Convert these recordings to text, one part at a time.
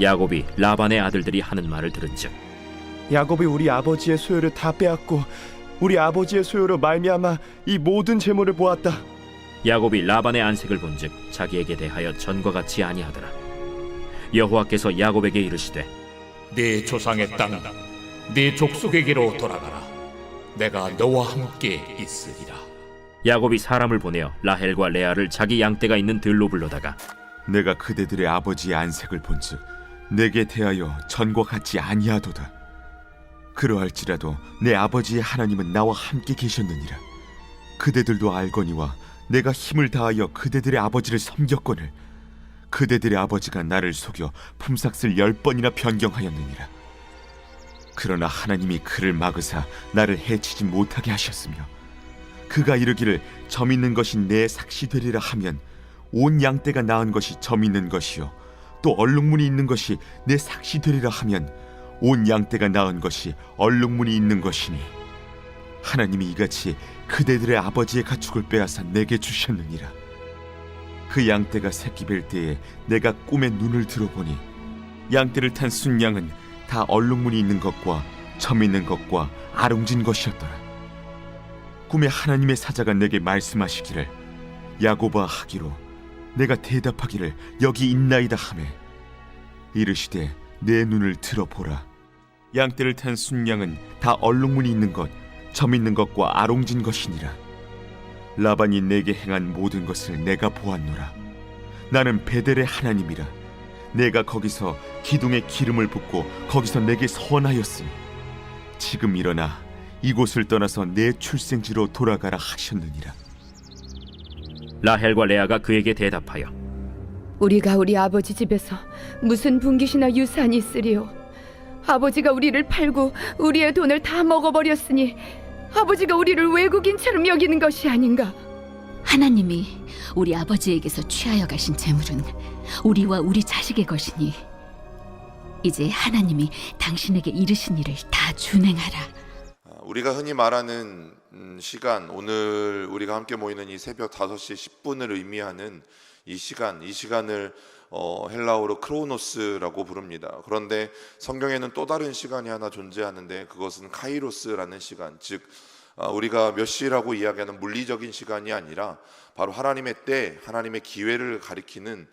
야곱이 라반의 아들들이 하는 말을 들은즉 야곱이 우리 아버지의 소유를 다 빼앗고 우리 아버지의 소유로 말미암아 이 모든 재물을 보았다. 야곱이 라반의 안색을 본즉 자기에게 대하여 전과 같이 아니하더라. 여호와께서 야곱에게 이르시되 네 조상의 땅, 네 족속에게로 돌아가라. 내가 너와 함께 있으리라. 야곱이 사람을 보내어 라헬과 레아를 자기 양떼가 있는 들로 불러다가 내가 그대들의 아버지의 안색을 본즉 내게 대하여 전과 같지 아니하도다. 그러할지라도 내 아버지의 하나님은 나와 함께 계셨느니라. 그대들도 알거니와 내가 힘을 다하여 그대들의 아버지를 섬겼거늘 그대들의 아버지가 나를 속여 품삯을 10번이나 변경하였느니라. 그러나 하나님이 그를 막으사 나를 해치지 못하게 하셨으며 그가 이르기를 점 있는 것이 내 삭시 되리라 하면 온 양떼가 낳은 것이 점 있는 것이요 또 얼룩무늬 있는 것이 내 삭시 되리라 하면 온 양떼가 낳은 것이 얼룩무늬 있는 것이니 하나님이 이같이 그대들의 아버지의 가축을 빼앗아 내게 주셨느니라. 그 양떼가 새끼 뵐 때에 내가 꿈에 눈을 들어보니 양떼를 탄 순양은 다 얼룩무늬 있는 것과 점 있는 것과 아롱진 것이었더라. 꿈에 하나님의 사자가 내게 말씀하시기를 야곱아 하기로 내가 대답하기를 여기 있나이다 하매 이르시되 내 눈을 들어보라. 양떼를 탄 순양은 다 얼룩무늬 있는 것, 점 있는 것과 아롱진 것이니라. 라반이 내게 행한 모든 것을 내가 보았노라. 나는 베델의 하나님이라. 내가 거기서 기둥에 기름을 붓고 거기서 내게 선하였으니 지금 일어나 이곳을 떠나서 내 출생지로 돌아가라 하셨느니라. 라헬과 레아가 그에게 대답하여 우리가 우리 아버지 집에서 무슨 분깃이나 유산이 있으리요? 아버지가 우리를 팔고 우리의 돈을 다 먹어버렸으니 아버지가 우리를 외국인처럼 여기는 것이 아닌가? 하나님이 우리 아버지에게서 취하여 가신 재물은 우리와 우리 자식의 것이니 이제 하나님이 당신에게 이르신 일을 다 준행하라. 우리가 흔히 말하는 시간, 오늘 우리가 함께 모이는 이 새벽 5시 10분을 의미하는 이 시간을 헬라어로 크로노스라고 부릅니다. 그런데 성경에는 또 다른 시간이 하나 존재하는데 그것은 카이로스라는 시간, 즉 우리가 몇 시라고 이야기하는 물리적인 시간이 아니라 바로 하나님의 때, 하나님의 기회를 가리키는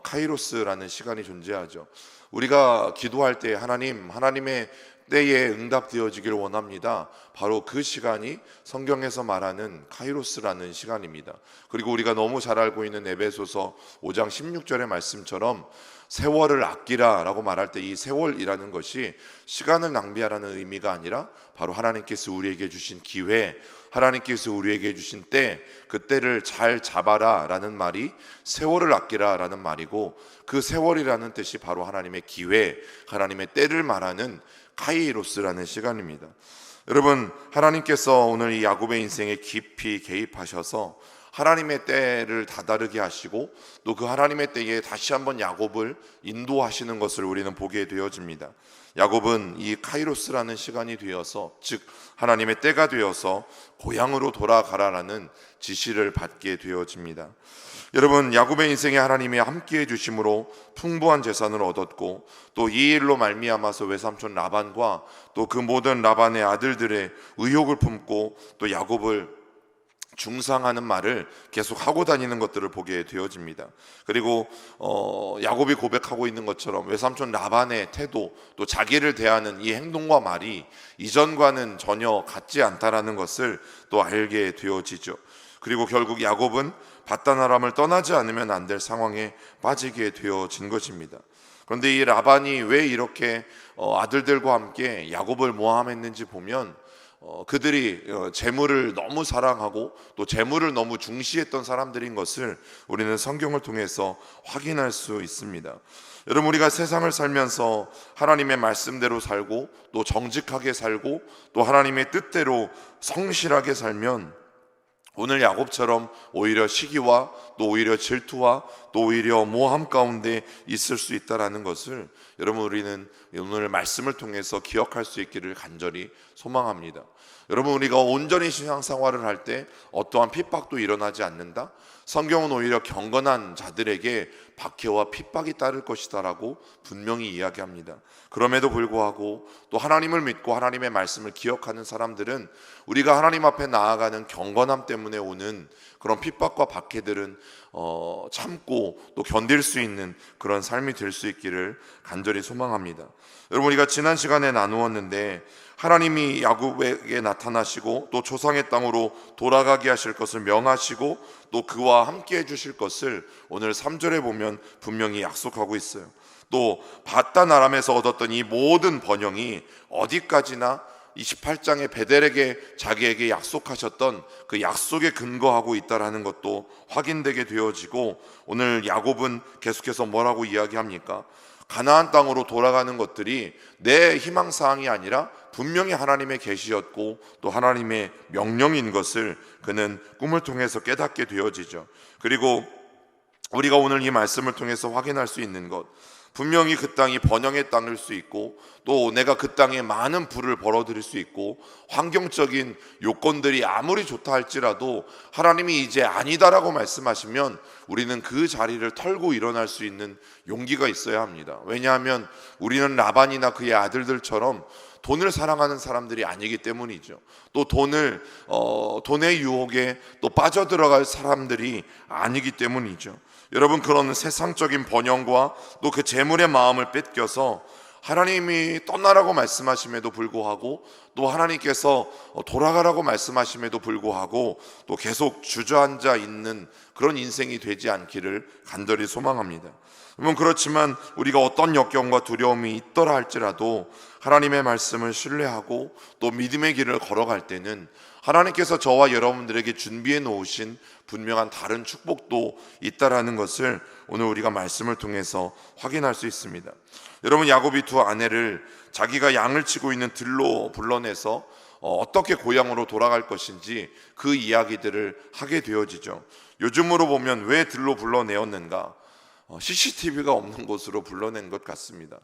카이로스라는 시간이 존재하죠. 우리가 기도할 때 하나님의 때에 응답되어지기를 원합니다. 바로 그 시간이 성경에서 말하는 카이로스라는 시간입니다. 그리고 우리가 너무 잘 알고 있는 에베소서 5장 16절의 말씀처럼 세월을 아끼라 라고 말할 때 이 세월이라는 것이 시간을 낭비하라는 의미가 아니라 바로 하나님께서 우리에게 주신 기회, 하나님께서 우리에게 주신 때, 그 때를 잘 잡아라 라는 말이 세월을 아끼라 라는 말이고, 그 세월이라는 뜻이 바로 하나님의 기회, 하나님의 때를 말하는 카이로스라는 시간입니다. 여러분, 하나님께서 오늘 이 야곱의 인생에 깊이 개입하셔서 하나님의 때를 다다르게 하시고 또 그 하나님의 때에 다시 한번 야곱을 인도하시는 것을 우리는 보게 되어집니다. 야곱은 이 카이로스라는 시간이 되어서, 즉 하나님의 때가 되어서 고향으로 돌아가라라는 지시를 받게 되어집니다. 여러분, 야곱의 인생에 하나님이 함께해 주심으로 풍부한 재산을 얻었고 또 이 일로 말미암아서 외삼촌 라반과 또 그 모든 라반의 아들들의 의욕을 품고 또 야곱을 중상하는 말을 계속 하고 다니는 것들을 보게 되어집니다. 그리고 야곱이 고백하고 있는 것처럼 외삼촌 라반의 태도, 또 자기를 대하는 이 행동과 말이 이전과는 전혀 같지 않다라는 것을 또 알게 되어지죠. 그리고 결국 야곱은 밧단 아람을 떠나지 않으면 안 될 상황에 빠지게 되어진 것입니다. 그런데 이 라반이 왜 이렇게 아들들과 함께 야곱을 모함했는지 보면 그들이 재물을 너무 사랑하고 또 재물을 너무 중시했던 사람들인 것을 우리는 성경을 통해서 확인할 수 있습니다. 여러분, 우리가 세상을 살면서 하나님의 말씀대로 살고 또 정직하게 살고 또 하나님의 뜻대로 성실하게 살면 오늘 야곱처럼 오히려 시기와 또 오히려 질투와 또 오히려 모함 가운데 있을 수 있다는 것을 여러분, 우리는 오늘 말씀을 통해서 기억할 수 있기를 간절히 소망합니다. 여러분, 우리가 온전히 신앙생활을 할 때 어떠한 핍박도 일어나지 않는다? 성경은 오히려 경건한 자들에게 박해와 핍박이 따를 것이다라고 분명히 이야기합니다. 그럼에도 불구하고 또 하나님을 믿고 하나님의 말씀을 기억하는 사람들은 우리가 하나님 앞에 나아가는 경건함 때문에 오는 그런 핍박과 박해들은 참고 또 견딜 수 있는 그런 삶이 될 수 있기를 간절히 소망합니다. 여러분, 우리가 지난 시간에 나누었는데 하나님이 야곱에게 나타나시고 또 조상의 땅으로 돌아가게 하실 것을 명하시고 또 그와 함께 해주실 것을 오늘 3절에 보면 분명히 약속하고 있어요. 또 바단 아람에서 얻었던 이 모든 번영이 어디까지나 28장의 베델에게 자기에게 약속하셨던 그 약속에 근거하고 있다라는 것도 확인되게 되어지고, 오늘 야곱은 계속해서 뭐라고 이야기합니까? 가나안 땅으로 돌아가는 것들이 내 희망사항이 아니라 분명히 하나님의 계시였고 또 하나님의 명령인 것을 그는 꿈을 통해서 깨닫게 되어지죠. 그리고 우리가 오늘 이 말씀을 통해서 확인할 수 있는 것, 분명히 그 땅이 번영의 땅일 수 있고 또 내가 그 땅에 많은 부를 벌어들일 수 있고 환경적인 요건들이 아무리 좋다 할지라도 하나님이 이제 아니다라고 말씀하시면 우리는 그 자리를 털고 일어날 수 있는 용기가 있어야 합니다. 왜냐하면 우리는 라반이나 그의 아들들처럼 돈을 사랑하는 사람들이 아니기 때문이죠. 또 돈의 유혹에 또 빠져들어갈 사람들이 아니기 때문이죠. 여러분, 그런 세상적인 번영과 또 그 재물의 마음을 뺏겨서 하나님이 떠나라고 말씀하심에도 불구하고 또 하나님께서 돌아가라고 말씀하심에도 불구하고 또 계속 주저앉아 있는 그런 인생이 되지 않기를 간절히 소망합니다. 여러분, 그렇지만 우리가 어떤 역경과 두려움이 있더라 할지라도 하나님의 말씀을 신뢰하고 또 믿음의 길을 걸어갈 때는 하나님께서 저와 여러분들에게 준비해 놓으신 분명한 다른 축복도 있다라는 것을 오늘 우리가 말씀을 통해서 확인할 수 있습니다. 여러분, 야곱이 두 아내를 자기가 양을 치고 있는 들로 불러내서 어떻게 고향으로 돌아갈 것인지 그 이야기들을 하게 되어지죠. 요즘으로 보면 왜 들로 불러내었는가? CCTV가 없는 곳으로 불러낸 것 같습니다.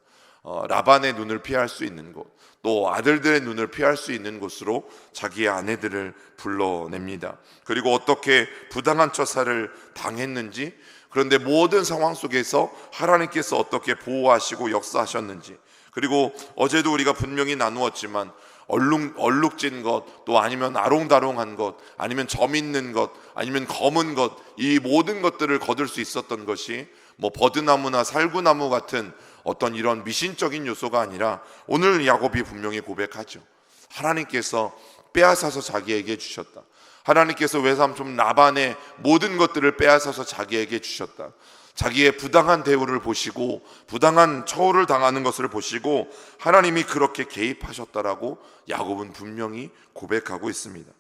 라반의 눈을 피할 수 있는 곳, 또 아들들의 눈을 피할 수 있는 곳으로 자기의 아내들을 불러냅니다. 그리고 어떻게 부당한 처사를 당했는지, 그런데 모든 상황 속에서 하나님께서 어떻게 보호하시고 역사하셨는지, 그리고 어제도 우리가 분명히 나누었지만 얼룩진 것, 또 아니면 아롱다롱한 것, 아니면 점 있는 것, 아니면 검은 것, 이 모든 것들을 거둘 수 있었던 것이 뭐 버드나무나 살구나무 같은 어떤 이런 미신적인 요소가 아니라 오늘 야곱이 분명히 고백하죠. 하나님께서 빼앗아서 자기에게 주셨다. 하나님께서 외삼촌 라반의 모든 것들을 빼앗아서 자기에게 주셨다. 자기의 부당한 대우를 보시고 부당한 처우를 당하는 것을 보시고 하나님이 그렇게 개입하셨다라고 야곱은 분명히 고백하고 있습니다.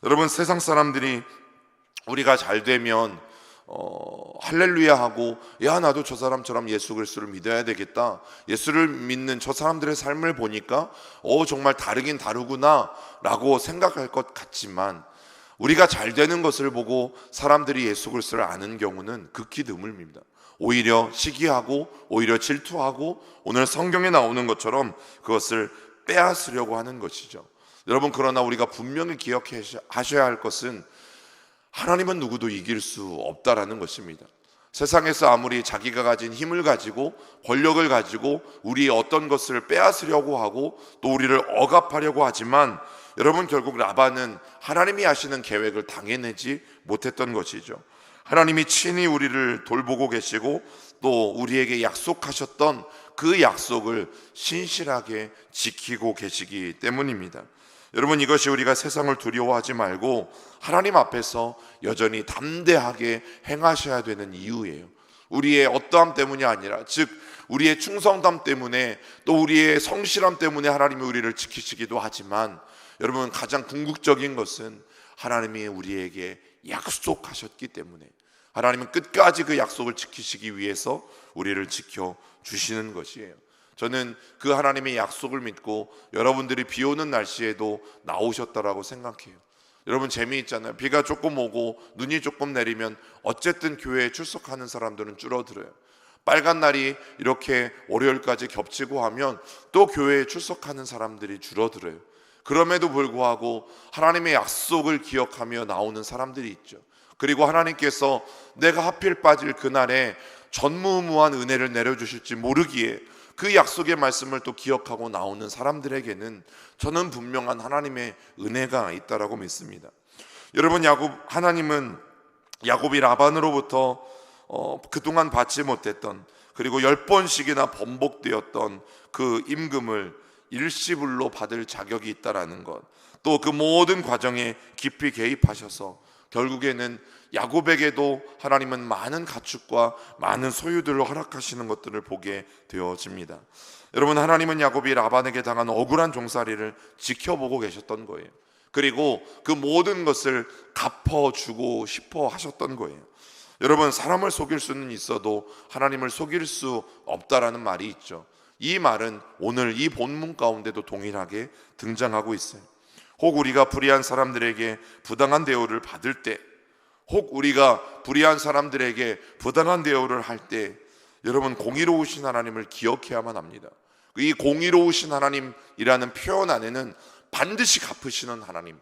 여러분, 세상 사람들이 우리가 잘 되면 할렐루야 하고, 야, 나도 저 사람처럼 예수 그리스도를 믿어야 되겠다, 예수를 믿는 저 사람들의 삶을 보니까 정말 다르긴 다르구나 라고 생각할 것 같지만, 우리가 잘 되는 것을 보고 사람들이 예수 그리스도를 아는 경우는 극히 드뭅니다. 오히려 시기하고 오히려 질투하고 오늘 성경에 나오는 것처럼 그것을 빼앗으려고 하는 것이죠. 여러분, 그러나 우리가 분명히 기억하셔야 할 것은 하나님은 누구도 이길 수 없다라는 것입니다. 세상에서 아무리 자기가 가진 힘을 가지고 권력을 가지고 우리의 어떤 것을 빼앗으려고 하고 또 우리를 억압하려고 하지만, 여러분, 결국 라반은 하나님이 하시는 계획을 당해내지 못했던 것이죠. 하나님이 친히 우리를 돌보고 계시고 또 우리에게 약속하셨던 그 약속을 신실하게 지키고 계시기 때문입니다. 여러분, 이것이 우리가 세상을 두려워하지 말고 하나님 앞에서 여전히 담대하게 행하셔야 되는 이유예요. 우리의 어떠함 때문이 아니라, 즉 우리의 충성담 때문에 또 우리의 성실함 때문에 하나님이 우리를 지키시기도 하지만, 여러분, 가장 궁극적인 것은 하나님이 우리에게 약속하셨기 때문에 하나님은 끝까지 그 약속을 지키시기 위해서 우리를 지켜주시는 것이에요. 저는 그 하나님의 약속을 믿고 여러분들이 비 오는 날씨에도 나오셨다라고 생각해요. 여러분, 재미있잖아요. 비가 조금 오고 눈이 조금 내리면 어쨌든 교회에 출석하는 사람들은 줄어들어요. 빨간 날이 이렇게 월요일까지 겹치고 하면 또 교회에 출석하는 사람들이 줄어들어요. 그럼에도 불구하고 하나님의 약속을 기억하며 나오는 사람들이 있죠. 그리고 하나님께서 내가 하필 빠질 그날에 전무후무한 은혜를 내려주실지 모르기에 그 약속의 말씀을 또 기억하고 나오는 사람들에게는 저는 분명한 하나님의 은혜가 있다라고 믿습니다. 여러분, 하나님은 야곱이 라반으로부터 그동안 받지 못했던, 그리고 10번씩이나 번복되었던 그 임금을 일시불로 받을 자격이 있다라는 것, 또 그 모든 과정에 깊이 개입하셔서 결국에는 야곱에게도 하나님은 많은 가축과 많은 소유들을 허락하시는 것들을 보게 되어집니다. 여러분, 하나님은 야곱이 라반에게 당한 억울한 종살이를 지켜보고 계셨던 거예요. 그리고 그 모든 것을 갚아주고 싶어 하셨던 거예요. 여러분, 사람을 속일 수는 있어도 하나님을 속일 수 없다라는 말이 있죠. 이 말은 오늘 이 본문 가운데도 동일하게 등장하고 있어요. 혹 우리가 불의한 사람들에게 부당한 대우를 받을 때, 혹 우리가 불의한 사람들에게 부당한 대우를 할 때, 여러분, 공의로우신 하나님을 기억해야만 합니다. 이 공의로우신 하나님이라는 표현 안에는 반드시 갚으시는 하나님,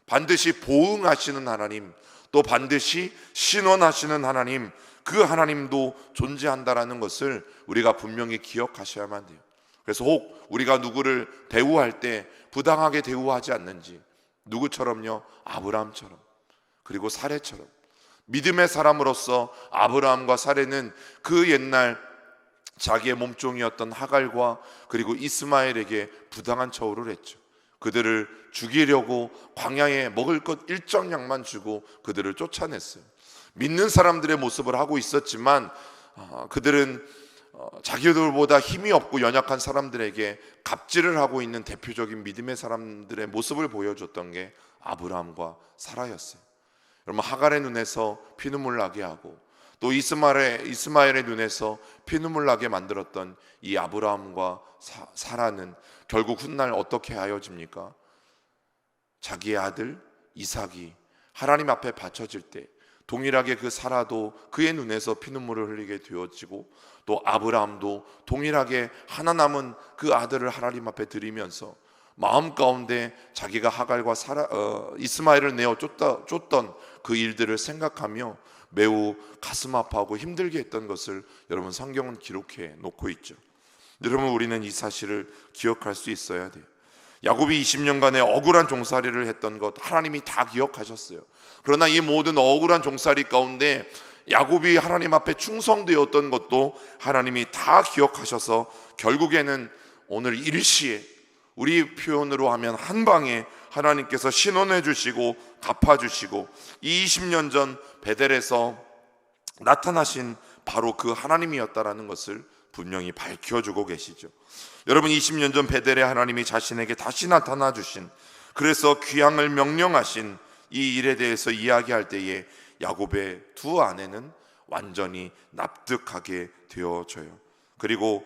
반드시 보응하시는 하나님, 또 반드시 신원하시는 하나님, 그 하나님도 존재한다라는 것을 우리가 분명히 기억하셔야만 돼요. 그래서 혹 우리가 누구를 대우할 때 부당하게 대우하지 않는지, 누구처럼요? 아브라함처럼, 그리고 사레처럼. 믿음의 사람으로서 아브라함과 사레는 그 옛날 자기의 몸종이었던 하갈과 그리고 이스마엘에게 부당한 처우를 했죠. 그들을 죽이려고 광야에 먹을 것 일정량만 주고 그들을 쫓아냈어요. 믿는 사람들의 모습을 하고 있었지만 그들은 자기들보다 힘이 없고 연약한 사람들에게 갑질을 하고 있는 대표적인 믿음의 사람들의 모습을 보여줬던 게 아브라함과 사라였어요. 여러분, 하갈의 눈에서 피눈물 나게 하고 또 이스마엘의 눈에서 피눈물 나게 만들었던 이 아브라함과 사라는 결국 훗날 어떻게 하여집니까? 자기의 아들 이삭이 하나님 앞에 바쳐질 때 동일하게 그 사라도 그의 눈에서 피눈물을 흘리게 되어지고, 또 아브라함도 동일하게 하나 남은 그 아들을 하나님 앞에 드리면서 마음 가운데 자기가 하갈과 이스마엘을 내어 쫓던 그 일들을 생각하며 매우 가슴 아파하고 힘들게 했던 것을 여러분, 성경은 기록해 놓고 있죠. 여러분, 우리는 이 사실을 기억할 수 있어야 돼요. 야곱이 20년간의 억울한 종살이를 했던 것 하나님이 다 기억하셨어요. 그러나 이 모든 억울한 종살이 가운데 야곱이 하나님 앞에 충성되었던 것도 하나님이 다 기억하셔서 결국에는 오늘 일시에, 우리 표현으로 하면 한 방에 하나님께서 신원해 주시고 갚아주시고, 이 20년 전 베델에서 나타나신 바로 그 하나님이었다라는 것을 분명히 밝혀주고 계시죠. 여러분, 20년 전 베델에 하나님이 자신에게 다시 나타나 주신, 그래서 귀향을 명령하신 이 일에 대해서 이야기할 때에 야곱의 두 아내는 완전히 납득하게 되어져요. 그리고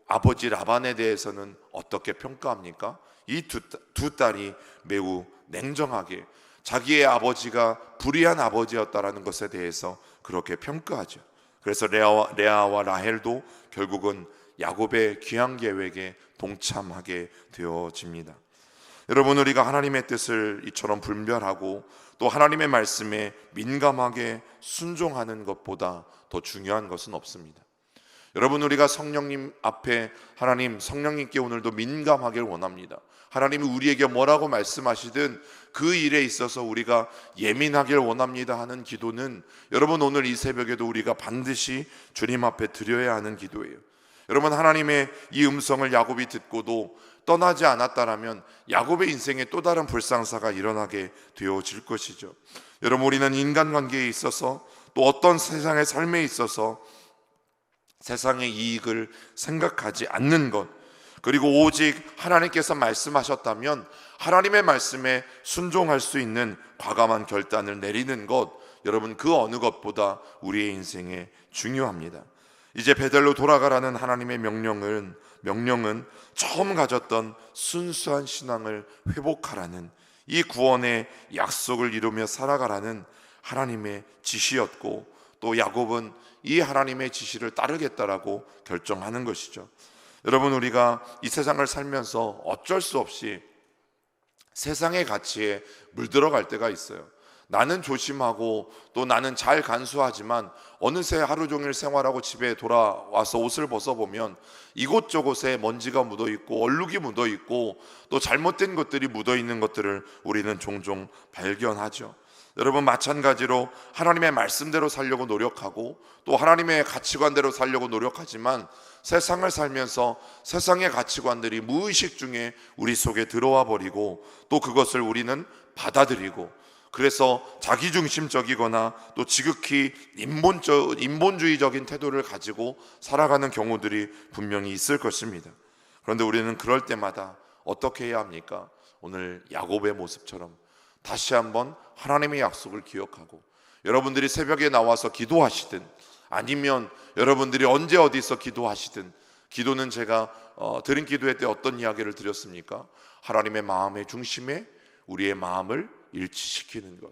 아버지 라반에 대해서는 어떻게 평가합니까? 이 두 딸이 매우 냉정하게 자기의 아버지가 불의한 아버지였다라는 것에 대해서 그렇게 평가하죠. 그래서 레아와 라헬도 결국은 야곱의 귀향 계획에 동참하게 되어집니다. 여러분, 우리가 하나님의 뜻을 이처럼 분별하고 또 하나님의 말씀에 민감하게 순종하는 것보다 더 중요한 것은 없습니다. 여러분, 우리가 성령님 앞에 하나님, 성령님께 오늘도 민감하길 원합니다. 하나님이 우리에게 뭐라고 말씀하시든 그 일에 있어서 우리가 예민하길 원합니다 하는 기도는 여러분, 오늘 이 새벽에도 우리가 반드시 주님 앞에 드려야 하는 기도예요. 여러분, 하나님의 이 음성을 야곱이 듣고도 떠나지 않았다라면 야곱의 인생에 또 다른 불상사가 일어나게 되어질 것이죠. 여러분, 우리는 인간관계에 있어서 또 어떤 세상의 삶에 있어서 세상의 이익을 생각하지 않는 것, 그리고 오직 하나님께서 말씀하셨다면 하나님의 말씀에 순종할 수 있는 과감한 결단을 내리는 것, 여러분, 그 어느 것보다 우리의 인생에 중요합니다. 이제 베델로 돌아가라는 하나님의 명령은 처음 가졌던 순수한 신앙을 회복하라는, 이 구원의 약속을 이루며 살아가라는 하나님의 지시였고, 또 야곱은 이 하나님의 지시를 따르겠다라고 결정하는 것이죠. 여러분, 우리가 이 세상을 살면서 어쩔 수 없이 세상의 가치에 물들어갈 때가 있어요. 나는 조심하고 또 나는 잘 간수하지만 어느새 하루 종일 생활하고 집에 돌아와서 옷을 벗어보면 이곳저곳에 먼지가 묻어있고 얼룩이 묻어있고 또 잘못된 것들이 묻어있는 것들을 우리는 종종 발견하죠. 여러분, 마찬가지로 하나님의 말씀대로 살려고 노력하고 또 하나님의 가치관대로 살려고 노력하지만 세상을 살면서 세상의 가치관들이 무의식 중에 우리 속에 들어와 버리고 또 그것을 우리는 받아들이고, 그래서 자기중심적이거나 또 지극히 인본주의적인 태도를 가지고 살아가는 경우들이 분명히 있을 것입니다. 그런데 우리는 그럴 때마다 어떻게 해야 합니까? 오늘 야곱의 모습처럼 다시 한번 하나님의 약속을 기억하고, 여러분들이 새벽에 나와서 기도하시든 아니면 여러분들이 언제 어디서 기도하시든, 기도는 제가 드린 기도회 때 어떤 이야기를 드렸습니까? 하나님의 마음의 중심에 우리의 마음을 일치시키는 것,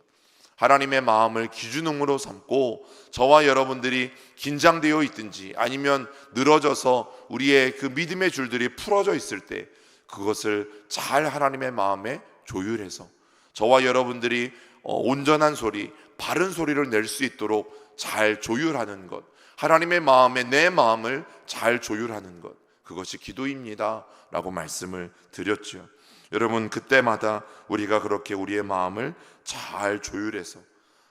하나님의 마음을 기준으로 삼고 저와 여러분들이 긴장되어 있든지 아니면 늘어져서 우리의 그 믿음의 줄들이 풀어져 있을 때 그것을 잘 하나님의 마음에 조율해서 저와 여러분들이 온전한 소리, 바른 소리를 낼 수 있도록 잘 조율하는 것, 하나님의 마음에 내 마음을 잘 조율하는 것, 그것이 기도입니다 라고 말씀을 드렸죠. 여러분, 그때마다 우리가 그렇게 우리의 마음을 잘 조율해서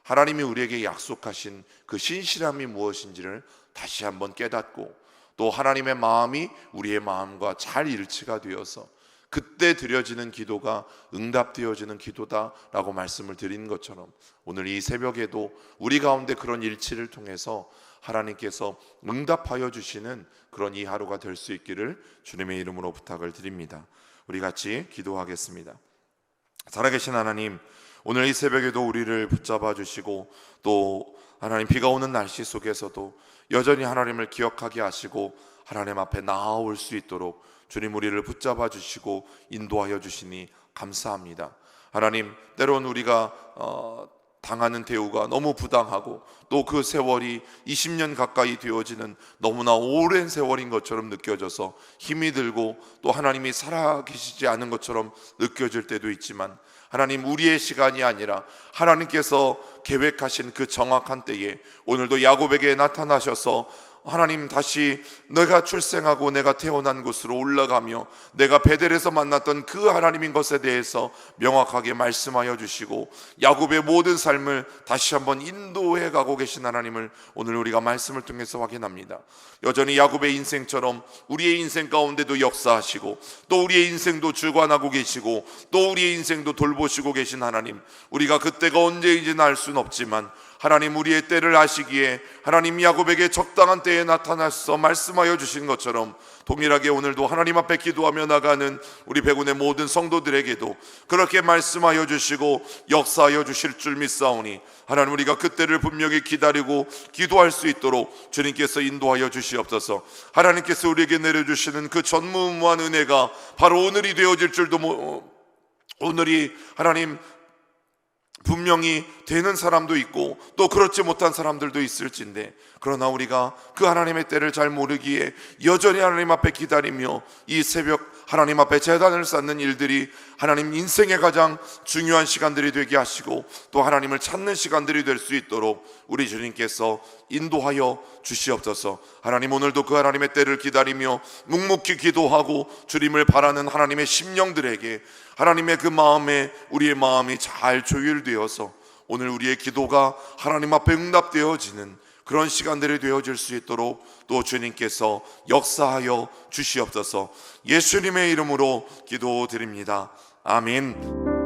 하나님이 우리에게 약속하신 그 신실함이 무엇인지를 다시 한번 깨닫고 또 하나님의 마음이 우리의 마음과 잘 일치가 되어서 그때 드려지는 기도가 응답되어지는 기도다라고 말씀을 드린 것처럼 오늘 이 새벽에도 우리 가운데 그런 일치를 통해서 하나님께서 응답하여 주시는 그런 이 하루가 될 수 있기를 주님의 이름으로 부탁을 드립니다. 우리 같이 기도하겠습니다. 살아계신 하나님, 오늘 이 새벽에도 우리를 붙잡아 주시고 또 하나님 비가 오는 날씨 속에서도 여전히 하나님을 기억하게 하시고 하나님 앞에 나아올 수 있도록 주님 우리를 붙잡아 주시고 인도하여 주시니 감사합니다. 하나님, 때론 우리가 당하는 대우가 너무 부당하고 또 그 세월이 20년 가까이 되어지는 너무나 오랜 세월인 것처럼 느껴져서 힘이 들고 또 하나님이 살아계시지 않은 것처럼 느껴질 때도 있지만, 하나님, 우리의 시간이 아니라 하나님께서 계획하신 그 정확한 때에 오늘도 야곱에게 나타나셔서 하나님, 다시 내가 출생하고 내가 태어난 곳으로 올라가며 내가 베델에서 만났던 그 하나님인 것에 대해서 명확하게 말씀하여 주시고 야곱의 모든 삶을 다시 한번 인도해 가고 계신 하나님을 오늘 우리가 말씀을 통해서 확인합니다. 여전히 야곱의 인생처럼 우리의 인생 가운데도 역사하시고 또 우리의 인생도 주관하고 계시고 또 우리의 인생도 돌보시고 계신 하나님, 우리가 그때가 언제인지는 알 수는 없지만 하나님, 우리의 때를 아시기에 하나님 야곱에게 적당한 때에 나타나서 말씀하여 주신 것처럼 동일하게 오늘도 하나님 앞에 기도하며 나가는 우리 백운의 모든 성도들에게도 그렇게 말씀하여 주시고 역사하여 주실 줄 믿사오니 하나님, 우리가 그때를 분명히 기다리고 기도할 수 있도록 주님께서 인도하여 주시옵소서. 하나님께서 우리에게 내려주시는 그 전무후무한 은혜가 바로 오늘이 되어질 줄도 오늘이 하나님 분명히 되는 사람도 있고 또 그렇지 못한 사람들도 있을진데, 그러나 우리가 그 하나님의 때를 잘 모르기에 여전히 하나님 앞에 기다리며 이 새벽 하나님 앞에 제단을 쌓는 일들이 하나님 인생의 가장 중요한 시간들이 되게 하시고 또 하나님을 찾는 시간들이 될 수 있도록 우리 주님께서 인도하여 주시옵소서. 하나님, 오늘도 그 하나님의 때를 기다리며 묵묵히 기도하고 주님을 바라는 하나님의 심령들에게 하나님의 그 마음에 우리의 마음이 잘 조율되어서 오늘 우리의 기도가 하나님 앞에 응답되어지는 그런 시간들이 되어질 수 있도록 또 주님께서 역사하여 주시옵소서. 예수님의 이름으로 기도드립니다. 아멘.